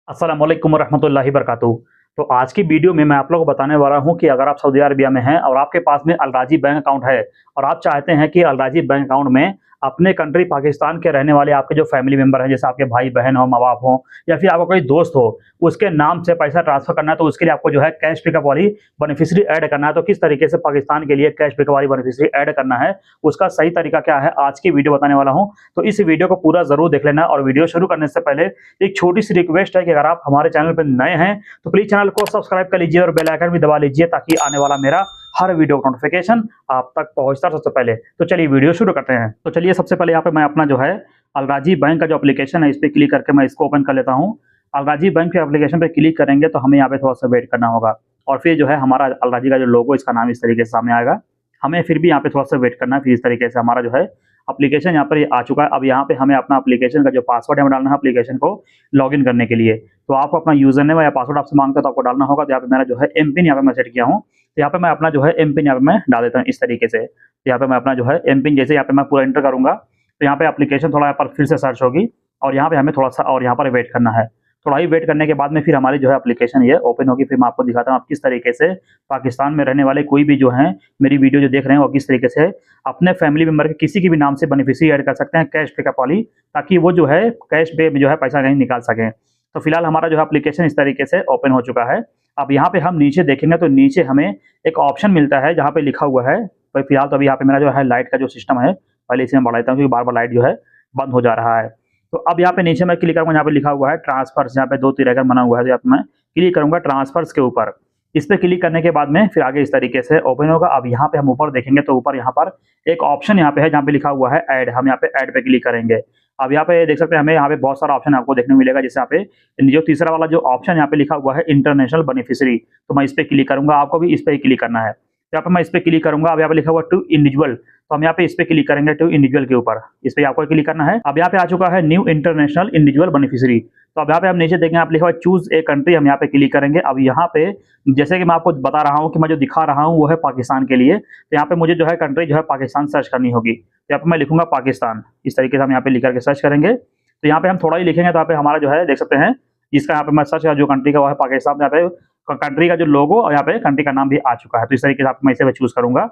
अस्सलाम वालेकुम रहमतुल्लाहि वबरकातुहू। तो आज की वीडियो में मैं आप लोगों को बताने वाला हूं कि अगर आप सऊदी अरबिया में हैं और आपके पास में अल-राजी बैंक अकाउंट है और आप चाहते हैं कि अल-राजी बैंक अकाउंट में अपने कंट्री पाकिस्तान के रहने वाले आपके जो फैमिली मेंबर हैं, जैसे आपके भाई-बहन हो, माँ-बाप हो या फिर आपका कोई दोस्त हो, उसके नाम से पैसा ट्रांसफ़र करना है, तो उसके लिए आपको जो है कैश पिकअप वाली बेनिफिशियरी ऐड करना है। तो किस तरीके से पाकिस्तान के लिए कैश पिकअप वाली बेनिफिशियरी ऐड करना है, उसका सही तरीका क्या है, आज की वीडियो बताने वाला हूँ। तो इस वीडियो को पूरा ज़रूर देख लेना और वीडियो शुरू करने से पहले एक छोटी-सी रिक्वेस्ट है कि अगर आप हमारे चैनल पे नए हैं, तो प्लीज़ चैनल को सब्सक्राइब कर लीजिए और बेल आइकन भी दबा लीजिए ताकि आने वाला मेरा हर वीडियो का नोटिफ़िकेशन आप तक पहुँचता सबसे पहले। तो चलिए वीडियो शुरू करते हैं। तो चलिए सबसे पहले यहाँ पे मैं अपना जो है अल-राजी बैंक का जो एप्लीकेशन है, इस पे क्लिक करके मैं इसको ओपन कर लेता हूँ। अल-राजी बैंक के एप्लीकेशन पे क्लिक करेंगे तो हमें यहाँ पे थोड़ा-सा वेट करना होगा और फिर जो है हमारा अल-राजी का जो लोगो इसका नाम इस तरीके से सामने आएगा। हमें फिर भी यहाँ पे थोड़ा-सा वेट करना है, फिर इस तरीके से हमारा जो है एप्लीकेशन यहाँ पर ये आ चुका है। अब यहाँ पे हमें अपना एप्लीकेशन का जो पासवर्ड है वो डालना है एप्लीकेशन को लॉगिन करने के लिए। तो आपको अपना यूज़र नेम या पासवर्ड आपसे माँगता है तो आपको डालना होगा। तो यहाँ पे मेरा जो है एमपिन यहाँ पे मैं सेट किया हूँ। तो यहाँ पे मैं अपना जो है एमपिन यहाँ पे मैं डाल देता हूँ इस तरीके से। तो यहाँ पे मैं अपना जो है एमपिन जैसे यहाँ पे मैं पूरा एंटर करूँगा, तो यहाँ पे एप्लीकेशन थोड़ा यहाँ पर फिर से सर्च होगी और यहाँ पे हमें थोड़ा-सा और यहाँ पर वेट करना है। थोड़ा ही वेट करने के बाद में फिर हमारी जो है एप्लीकेशन ये ओपन होगी। फिर मैं आपको दिखाता हूँ आप किस तरीके से पाकिस्तान में रहने वाले कोई भी जो हैं, मेरी वीडियो जो देख रहे हैं वो किस तरीके से अपने फैमिली मेंबर के किसी के भी नाम से बेनिफिशियरी ऐड कर सकते हैं कैश पिकअप वाली, ताकि वो जो है कैश पे जो है पैसा कहीं निकाल सकें। तो फिलहाल हमारा जो है एप्लीकेशन इस तरीके से ओपन हो चुका है। अब यहाँ पे हम नीचे देखेंगे तो नीचे हमें एक ऑप्शन मिलता है जहाँ पे लिखा हुआ है, तो फिलहाल तो अभी यहाँ पे मेरा जो है लाइट का जो सिस्टम है, पहले इसे मैं बढ़ा देता हूँ क्योंकि बार-बार लाइट जो है बंद हो जा रहा है। तो अब यहाँ पे नीचे मैं क्लिक करूँगा, यहाँ पे लिखा हुआ है ट्रांसफर्स, यहाँ पे 2 तीर आइकन बना हुआ है, तो यहाँ पे मैं क्लिक करूँगा ट्रांसफर्स के ऊपर। इस पे क्लिक करने के बाद में फिर आगे इस तरीके से ओपन होगा। अब यहाँ पे हम ऊपर देखेंगे तो ऊपर यहाँ पर एक ऑप्शन यहाँ पे है जहाँ पे लिखा हुआ है ऐड, हम यहाँ पे ऐड पे क्लिक करेंगे। अब यहाँ पे देख सकते हैं हमें यहाँ पे बहुत सारा ऑप्शन आपको देखने को मिलेगा, जैसे यहाँ पे जो तीसरा वाला जो ऑप्शन यहाँ पे लिखा हुआ है इंटरनेशनल बेनिफिशियरी, तो मैं इस पे क्लिक करूँगा, आपको भी इस पे ही क्लिक करना है। यहाँ पे मैं इस पे क्लिक करूँगा, अब यहाँ पे लिखा हुआ टू इंडिविजुअल, तो हम यहाँ पे इस पे क्लिक करेंगे टू इंडिविजुअल के ऊपर, इस पे आपको क्लिक करना है। अब यहाँ पे आ चुका है न्यू इंटरनेशनल इंडिविजुअल बेनिफिशियरी, तो अब यहाँ पे हम नीचे देखेंगे आप लिखा हुआ चूज ए कंट्री, हम यहाँ पे क्लिक करेंगे। अब यहाँ पे जैसे कि मैं आपको बता रहा हूँ कि मैं जो दिखा रहा हूँ वो है पाकिस्तान के लिए, तो यहाँ पे मुझे जो है कंट्री जो है पाकिस्तान सर्च करनी होगी। तो यहाँ पे मैं लिखूंगा पाकिस्तान, इस तरीके से हम यहाँ पे लिख करके सर्च करेंगे। तो यहाँ पे हम थोड़ा ही लिखेंगे तो यहाँ पे हमारा जो है देख सकते हैं इसका यहाँ पे मैं सर्च जो कंट्री का वो है पाकिस्तान, यहाँ पे कंट्री का जो लोगो और यहाँ पे कंट्री का नाम भी आ चुका है। तो इस तरीके से मैं इसे चूज करूंगा।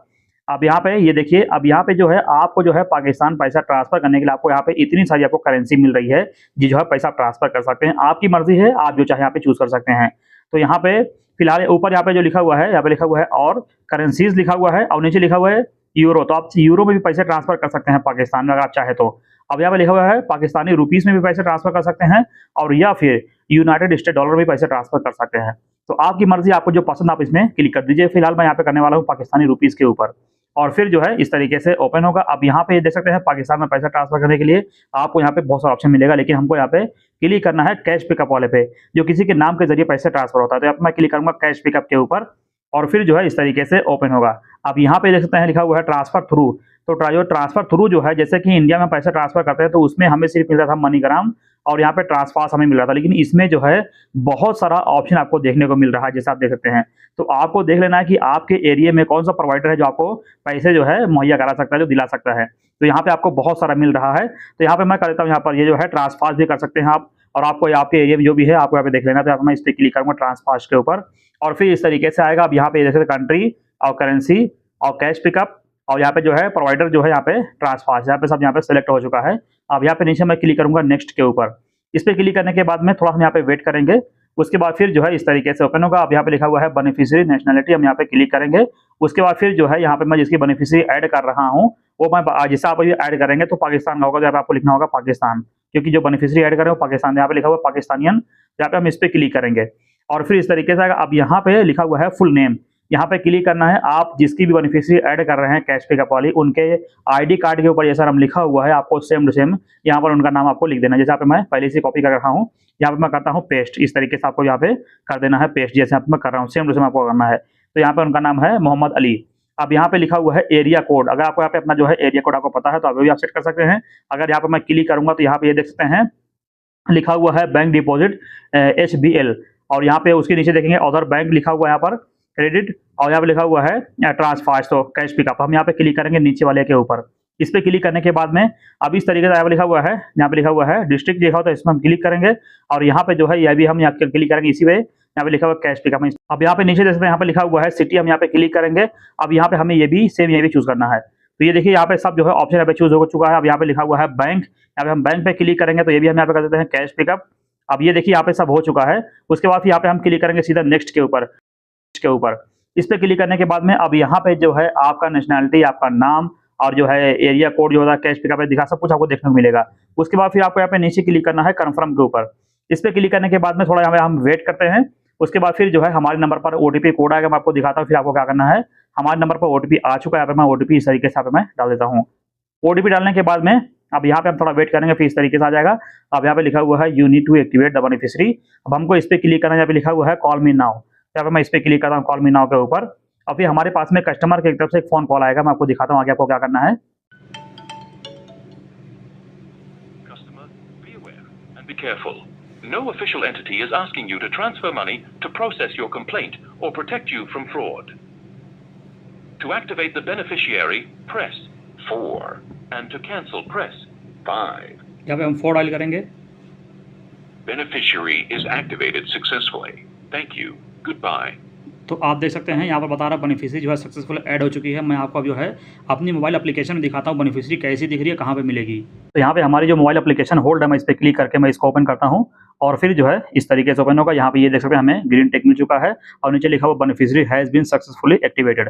अब यहाँ पे ये देखिए, अब यहाँ पे जो है आपको जो है पाकिस्तान पैसा ट्रांसफर करने के लिए आपको यहाँ पे इतनी सारी आपको करेंसी मिल रही है, जी जो है पैसा ट्रांसफर कर सकते हैं। आपकी मर्जी है, आप जो चाहे यहाँ पे चूज कर सकते हैं। तो यहाँ पे फिलहाल ऊपर यहाँ पे जो लिखा हुआ है, यहाँ पे लिखा हुआ है और करेंसीज लिखा हुआ है और नीचे लिखा हुआ है यूरो, तो आप यूरो में भी पैसे ट्रांसफर कर सकते हैं पाकिस्तान में अगर आप चाहे तो। अब यहाँ पे लिखा हुआ है पाकिस्तानी रुपीस में भी पैसे ट्रांसफर कर सकते हैं और या फिर यूनाइटेड स्टेट डॉलर में पैसे ट्रांसफर कर सकते हैं। तो आपकी मर्जी, आपको जो पसंद आप इसमें क्लिक कर दीजिए। फिलहाल मैं यहाँ पे करने वाला हूँ पाकिस्तानी रुपीस के ऊपर और फिर जो है इस तरीके से ओपन होगा। अब यहाँ पे देख सकते हैं पाकिस्तान में पैसा ट्रांसफर करने के लिए आपको यहाँ पे बहुत सारा ऑप्शन मिलेगा, लेकिन हमको यहाँ पे क्लिक करना है कैश पिकअप वाले पे, जो किसी के नाम के जरिए पैसे ट्रांसफर होता है। तो यहाँ पे मैं क्लिक करूंगा कैश पिकअप के ऊपर और फिर जो है इस तरीके से ओपन होगा। अब यहाँ पे देख सकते हैं लिखा हुआ है ट्रांसफर थ्रू, तो जो ट्रांसफर थ्रू जो है, जैसे कि इंडिया में पैसा ट्रांसफर करते हैं तो उसमें हमें सिर्फ मिलता था मनीग्राम और यहाँ पे ट्रांसफास्ट हमें मिल रहा था, लेकिन इसमें जो है बहुत सारा ऑप्शन आपको देखने को मिल रहा है, जैसे आप देख सकते हैं। तो आपको देख लेना है कि आपके एरिया में कौन सा प्रोवाइडर है जो आपको पैसे जो है मुहैया करा सकता है, जो दिला सकता है। तो यहाँ पे आपको बहुत सारा मिल रहा है। तो यहाँ पे मैं कर देता हूँ, यहाँ पर ये जो है ट्रांसफास्ट भी कर सकते हैं आप, और आपको आपके एरिया में जो भी है आपको यहाँ पे देख लेना। तो यहाँ पे मैं इस पे क्लिक करूंगा ट्रांसफास्ट के ऊपर और फिर इस तरीके से आएगा। अब यहाँ पे जैसे कंट्री और करेंसी और कैश पिकअप और यहाँ पे जो है प्रोवाइडर जो है यहाँ पे ट्रांसफास्ट, यहाँ पे सब यहाँ पे सेलेक्ट हो चुका है। अब यहाँ पे नीचे मैं क्लिक करूंगा नेक्स्ट के ऊपर। इस पे क्लिक करने के बाद में थोड़ा हम यहाँ पे वेट करेंगे, उसके बाद फिर जो है इस तरीके से ओपन होगा। अब यहाँ पे लिखा हुआ है बेनिफिशियरी नेशनलिटी, हम यहाँ पे क्लिक करेंगे। उसके बाद फिर जो है यहाँ पे मैं जिसकी बेनिफिशियरी ऐड कर रहा हूँ वो मैं जैसे आप अभी ऐड करेंगे तो पाकिस्तान का होगा, तो यहाँ पे आपको लिखना होगा पाकिस्तान, क्योंकि जो बेनिफिशियरी ऐड कर रहे हो पाकिस्तान, यहाँ पे लिखा हुआ पाकिस्तानियन, यहाँ पे हम इस पे क्लिक करेंगे और फिर इस तरीके से अब यहाँ पे लिखा हुआ है फुल नेम, यहाँ पे क्लिक करना है। आप जिसकी भी बेनिफिशियरी ऐड कर रहे हैं कैश पिकअप वाली, उनके आईडी कार्ड के ऊपर जैसा हम लिखा हुआ है आपको सेम टू सेम यहाँ पर उनका नाम आपको लिख देना है। जैसे यहाँ पे मैं पहले से कॉपी कर रखा हूँ, यहाँ पे मैं करता हूँ पेस्ट, इस तरीके से आपको यहाँ पे कर देना है पेस्ट, जैसे यहाँ पे मैं कर रहा हूँ सेम टू सेम आपको करना है। तो यहाँ पे उनका नाम है मोहम्मद अली। अब यहाँ पे लिखा हुआ है एरिया कोड, अगर आपको यहाँ पे अपना जो है एरिया कोड आपको पता है तो आप भी आप सेट कर सकते हैं। अगर यहाँ पे मैं क्लिक करूंगा तो यहाँ पे ये देख सकते हैं लिखा हुआ है बैंक डिपॉजिट HBL, और यहाँ पे उसके नीचे देखेंगे अदर बैंक लिखा हुआ है यहाँ पर क्रेडिट, और यहाँ पे लिखा हुआ है ट्रांसफास्ट, तो कैश पिकअप। हम यहाँ पे क्लिक करेंगे नीचे वाले के ऊपर इस पे क्लिक करने के बाद में अब इस तरीके से यहाँ पे लिखा हुआ है, यहाँ पे लिखा हुआ है डिस्ट्रिक्ट लिखा हुआ, तो इसमें हम क्लिक करेंगे और यहाँ पे जो है ये भी हम यहाँ क्लिक करेंगे इसी पे, यहाँ पे लिखा हुआ कैश पिकअप। अब यहाँ पे नीचे देख सकते हैं यहाँ पे लिखा हुआ है सिटी, हम यहाँ पे क्लिक करेंगे। अब यहाँ पे हमें ये भी सेम ये भी चूज करना है। तो ये देखिए यहाँ पे सब जो है ऑप्शन यहाँ पे चूज हो चुका है। अब यहाँ पे लिखा हुआ है बैंक, यहाँ पे हम बैंक पे क्लिक करेंगे तो ये भी हम यहाँ पे कर देते हैं कैश पिकअप। अब ये देखिए यहाँ पे सब हो चुका है। उसके बाद यहाँ पे हम क्लिक करेंगे सीधा नेक्स्ट के ऊपर। इस पे क्लिक करने के बाद में अब यहाँ पे जो है आपका नेशनैलिटी, आपका नाम और जो है एरिया कोड जो है कैश पिकअप पे दिखा, सब कुछ आपको देखने को मिलेगा। उसके बाद फिर आपको यहाँ पे नीचे क्लिक करना है कन्फर्म के ऊपर। इस पे क्लिक करने के बाद में थोड़ा यहाँ पे हम वेट करते हैं। उसके बाद फिर जो है हमारे नंबर पर ओटीपी कोड आएगा, मैं आपको दिखाता हूँ। फिर आपको क्या करना है, हमारे नंबर पर ओटीपी आ चुका है, यहाँ पे मैं ओटीपी इस तरीके से यहाँ पे मैं डाल देता हूँ। ओटीपी डालने के बाद में अब यहाँ पे हम थोड़ा वेट करेंगे, फिर इस तरीके से आ जाएगा। अब यहाँ पे लिखा हुआ है you need to activate the beneficiary. अब हमको इस पे क्लिक करना है, यहाँ पे लिखा हुआ है कॉल मी नाउ। यहाँ पे मैं इस पे क्लिक करता हूँ कॉल मी नाउ के ऊपर। अब फिर हमारे पास में कस्टमर की तरफ से एक फोन कॉल आएगा, मैं आपको दिखाता हूँ आगे आपको क्या करना है। Be careful. No official entity is asking you to transfer money to process your complaint or protect you from fraud. To activate the beneficiary, press 4, and to cancel, press 5. यहाँ पे हम 4 डायल करेंगे। Beneficiary is activated successfully. Thank you. Goodbye. तो आप देख सकते हैं यहाँ पर बता रहा है बेनिफिशियरी जो है सक्सेसफुल ऐड हो चुकी है। मैं आपको अब जो है अपनी मोबाइल एप्लीकेशन में दिखाता हूँ बेनिफिशियरी कैसी दिख रही है, कहाँ पे मिलेगी। तो यहाँ पे हमारी जो मोबाइल एप्लीकेशन होल्ड है, मैं इस पर क्लिक करके मैं इसको ओपन करता हूँ और फिर जो है इस तरीके से ओपन होगा। यहाँ पे ये देख सकते हैं हमें ग्रीन टिक मिल चुका है और नीचे लिखा हुआ beneficiary has been successfully activated.